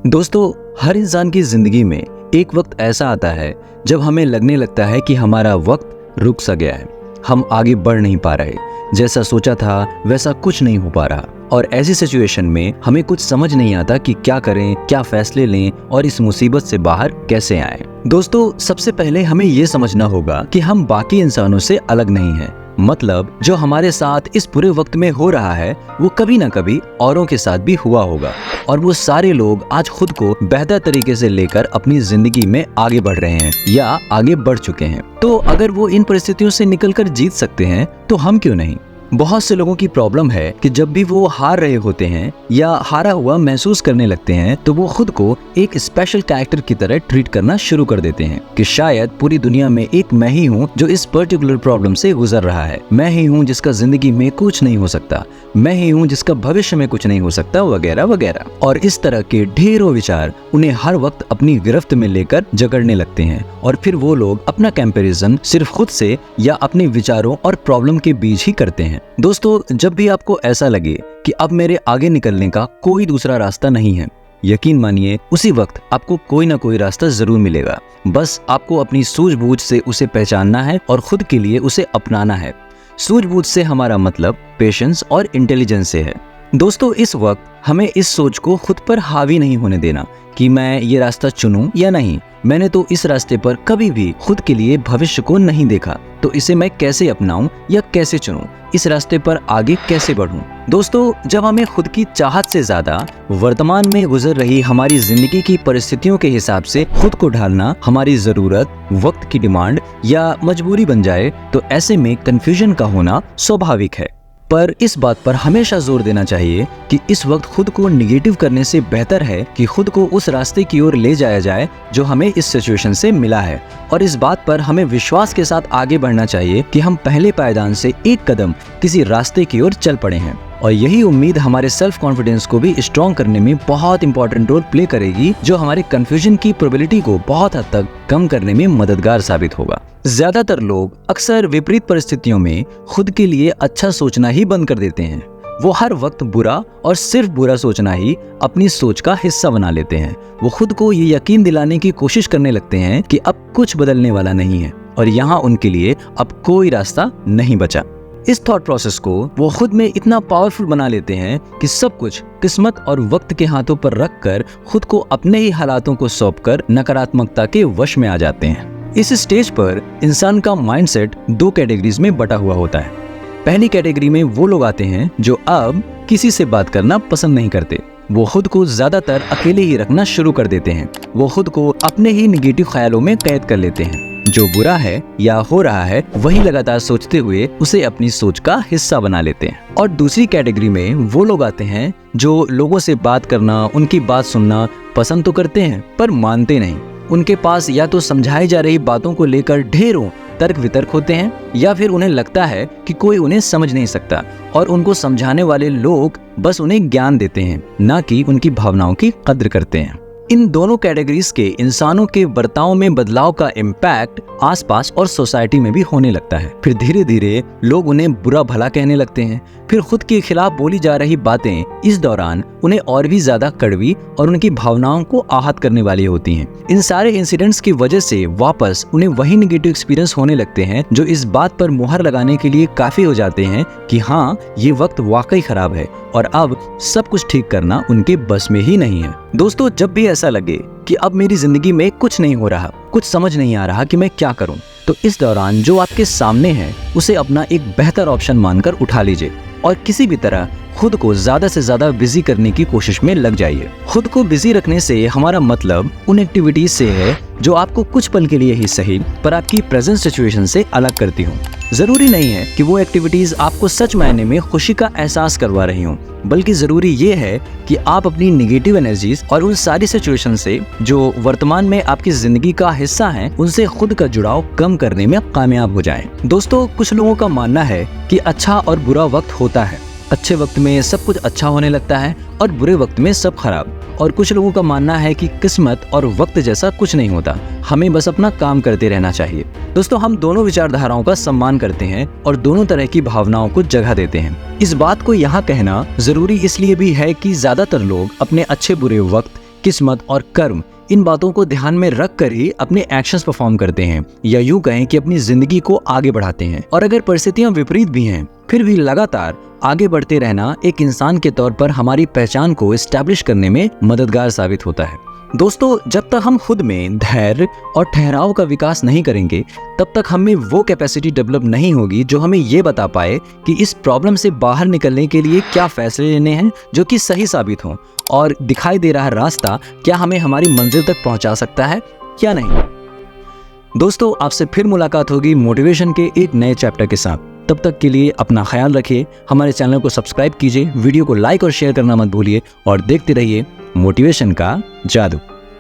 दोस्तों, हर इंसान की जिंदगी में एक वक्त ऐसा आता है जब हमें लगने लगता है कि हमारा वक्त रुक सा गया है। हम आगे बढ़ नहीं पा रहे, जैसा सोचा था वैसा कुछ नहीं हो पा रहा। और ऐसी सिचुएशन में हमें कुछ समझ नहीं आता कि क्या करें, क्या फैसले लें और इस मुसीबत से बाहर कैसे आएं। दोस्तों, सबसे पहले हमें ये समझना होगा कि हम बाकी इंसानों से अलग नहीं हैं। मतलब जो हमारे साथ इस पूरे वक्त में हो रहा है वो कभी ना कभी औरों के साथ भी हुआ होगा, और वो सारे लोग आज खुद को बेहतर तरीके से लेकर अपनी जिंदगी में आगे बढ़ रहे हैं या आगे बढ़ चुके हैं। तो अगर वो इन परिस्थितियों से निकलकर जीत सकते हैं तो हम क्यों नहीं। बहुत से लोगों की प्रॉब्लम है कि जब भी वो हार रहे होते हैं या हारा हुआ महसूस करने लगते हैं तो वो खुद को एक स्पेशल कैरेक्टर की तरह ट्रीट करना शुरू कर देते हैं कि शायद पूरी दुनिया में एक मैं ही हूँ जो इस पर्टिकुलर प्रॉब्लम से गुजर रहा है, मैं ही हूँ जिसका जिंदगी में कुछ नहीं हो सकता, मैं ही हूँ जिसका भविष्य में कुछ नहीं हो सकता, वगैरह वगैरह। और इस तरह के ढेरों विचार उन्हें हर वक्त अपनी गिरफ्त में लेकर जकड़ने लगते हैं, और फिर वो लोग अपना कंपैरिजन सिर्फ खुद से या अपने विचारों और प्रॉब्लम के बीच ही करते हैं। दोस्तों, जब भी आपको ऐसा लगे कि अब मेरे आगे निकलने का कोई दूसरा रास्ता नहीं है, यकीन मानिए उसी वक्त आपको कोई ना कोई रास्ता जरूर मिलेगा। बस आपको अपनी सूझबूझ से उसे पहचानना है और खुद के लिए उसे अपनाना है। सूझबूझ से हमारा मतलब पेशेंस और इंटेलिजेंस से है। दोस्तों, इस वक्त हमें इस सोच को खुद पर हावी नहीं होने देना कि मैं ये रास्ता चुनूं या नहीं। मैंने तो इस रास्ते पर कभी भी खुद के लिए भविष्य को नहीं देखा, तो इसे मैं कैसे अपनाऊं या कैसे चुनूं, इस रास्ते पर आगे कैसे बढ़ूं। दोस्तों, जब हमें खुद की चाहत से ज्यादा वर्तमान में गुजर रही हमारी जिंदगी की परिस्थितियों के हिसाब से खुद को ढालना हमारी जरूरत, वक्त की डिमांड या मजबूरी बन जाए तो ऐसे में कंफ्यूजन का होना स्वाभाविक है। पर इस बात पर हमेशा जोर देना चाहिए कि इस वक्त खुद को निगेटिव करने से बेहतर है कि खुद को उस रास्ते की ओर ले जाया जाए जो हमें इस सिचुएशन से मिला है। और इस बात पर हमें विश्वास के साथ आगे बढ़ना चाहिए कि हम पहले पायदान से एक कदम किसी रास्ते की ओर चल पड़े हैं। और यही उम्मीद हमारे सेल्फ कॉन्फिडेंस को भी स्ट्रॉन्ग करने में बहुत इंपॉर्टेंट रोल प्ले करेगी, जो हमारे कंफ्यूजन की प्रोबेबिलिटी को बहुत हद तक कम करने में मददगार साबित होगा। ज्यादातर लोग अक्सर विपरीत परिस्थितियों में खुद के लिए अच्छा सोचना ही बंद कर देते हैं। वो हर वक्त बुरा और सिर्फ बुरा सोचना ही अपनी सोच का हिस्सा बना लेते हैं। वो खुद को ये यकीन दिलाने की कोशिश करने लगते हैं कि अब कुछ बदलने वाला नहीं है और यहाँ उनके लिए अब कोई रास्ता नहीं बचा। इस थॉट प्रोसेस को वो खुद में इतना पावरफुल बना लेते हैं कि सब कुछ किस्मत और वक्त के हाथों पर रखकर खुद को अपने ही हालातों को सौंपकर नकारात्मकता के वश में आ जाते हैं। इस स्टेज पर इंसान का माइंडसेट दो कैटेगरीज में बटा हुआ होता है। पहली कैटेगरी में वो लोग आते हैं जो अब किसी से बात करना पसंद नहीं करते। वो खुद को ज्यादातर अकेले ही रखना शुरू कर देते हैं। वो खुद को अपने ही निगेटिव ख्यालों में कैद कर लेते हैं। जो बुरा है या हो रहा है वही लगातार सोचते हुए उसे अपनी सोच का हिस्सा बना लेते हैं। और दूसरी कैटेगरी में वो लोग आते हैं जो लोगों से बात करना, उनकी बात सुनना पसंद तो करते हैं पर मानते नहीं। उनके पास या तो समझाई जा रही बातों को लेकर ढेरों तर्क वितर्क होते हैं, या फिर उन्हें लगता है कि कोई उन्हें समझ नहीं सकता और उनको समझाने वाले लोग बस उन्हें ज्ञान देते हैं, ना कि उनकी भावनाओं की कद्र करते हैं। इन दोनों कैटेगरीज के इंसानों के बर्ताव में बदलाव का इम्पैक्ट आसपास और सोसाइटी में भी होने लगता है। फिर धीरे धीरे लोग उन्हें बुरा भला कहने लगते हैं। फिर खुद के खिलाफ बोली जा रही बातें इस दौरान उन्हें और भी ज्यादा कड़वी और उनकी भावनाओं को आहत करने वाली होती हैं। इन सारे इंसिडेंट्स की वजह से वापस उन्हें वही नेगेटिव एक्सपीरियंस होने लगते हैं जो इस बात पर मुहर लगाने के लिए काफी हो जाते हैं कि हाँ, ये वक्त वाकई खराब है और अब सब कुछ ठीक करना उनके बस में ही नहीं है। दोस्तों, जब भी ऐसा लगे कि अब मेरी जिंदगी में कुछ नहीं हो रहा, कुछ समझ नहीं आ रहा कि मैं क्या करूं, तो इस दौरान जो आपके सामने है उसे अपना एक बेहतर ऑप्शन मानकर उठा लीजिए और किसी भी तरह खुद को ज्यादा से ज्यादा बिजी करने की कोशिश में लग जाइए। खुद को बिजी रखने से हमारा मतलब उन एक्टिविटीज से है जो आपको कुछ पल के लिए ही सही पर आपकी प्रेजेंट सिचुएशन से अलग करती हो। जरूरी नहीं है कि वो एक्टिविटीज आपको सच मायने में खुशी का एहसास करवा रही हों, बल्कि जरूरी ये है कि आप अपनी नेगेटिव एनर्जीज और उन सारी सिचुएशन से जो वर्तमान में आपकी जिंदगी का हिस्सा हैं, उनसे खुद का जुड़ाव कम करने में कामयाब हो जाएं। दोस्तों, कुछ लोगों का मानना है कि अच्छा और बुरा वक्त होता है। अच्छे वक्त में सब कुछ अच्छा होने लगता है और बुरे वक्त में सब खराब। और कुछ लोगों का मानना है कि किस्मत और वक्त जैसा कुछ नहीं होता, हमें बस अपना काम करते रहना चाहिए। दोस्तों, हम दोनों विचारधाराओं का सम्मान करते हैं और दोनों तरह की भावनाओं को जगह देते हैं। इस बात को यहाँ कहना जरूरी इसलिए भी है कि ज्यादातर लोग अपने अच्छे बुरे वक्त किस्मत और कर्म, इन बातों को ध्यान में रख कर ही अपने एक्शंस परफॉर्म करते हैं, या यूं कहें कि अपनी जिंदगी को आगे बढ़ाते हैं। और अगर परिस्थितियां विपरीत भी हैं, फिर भी लगातार आगे बढ़ते रहना एक इंसान के तौर पर हमारी पहचान को एस्टैब्लिश करने में मददगार साबित होता है। दोस्तों, जब तक हम खुद में धैर्य और ठहराव का विकास नहीं करेंगे, तब तक हमें वो कैपेसिटी डेवलप नहीं होगी जो हमें ये बता पाए कि इस प्रॉब्लम से बाहर निकलने के लिए क्या फैसले लेने हैं जो कि सही साबित हों, और दिखाई दे रहा रास्ता क्या हमें हमारी मंजिल तक पहुंचा सकता है या नहीं। दोस्तों, आपसे फिर मुलाकात होगी मोटिवेशन के एक नए चैप्टर के साथ। तब तक के लिए अपना ख्याल रखिए, हमारे चैनल को सब्सक्राइब कीजिए, वीडियो को लाइक और शेयर करना मत भूलिए, और देखते रहिए मोटिवेशन का जादू।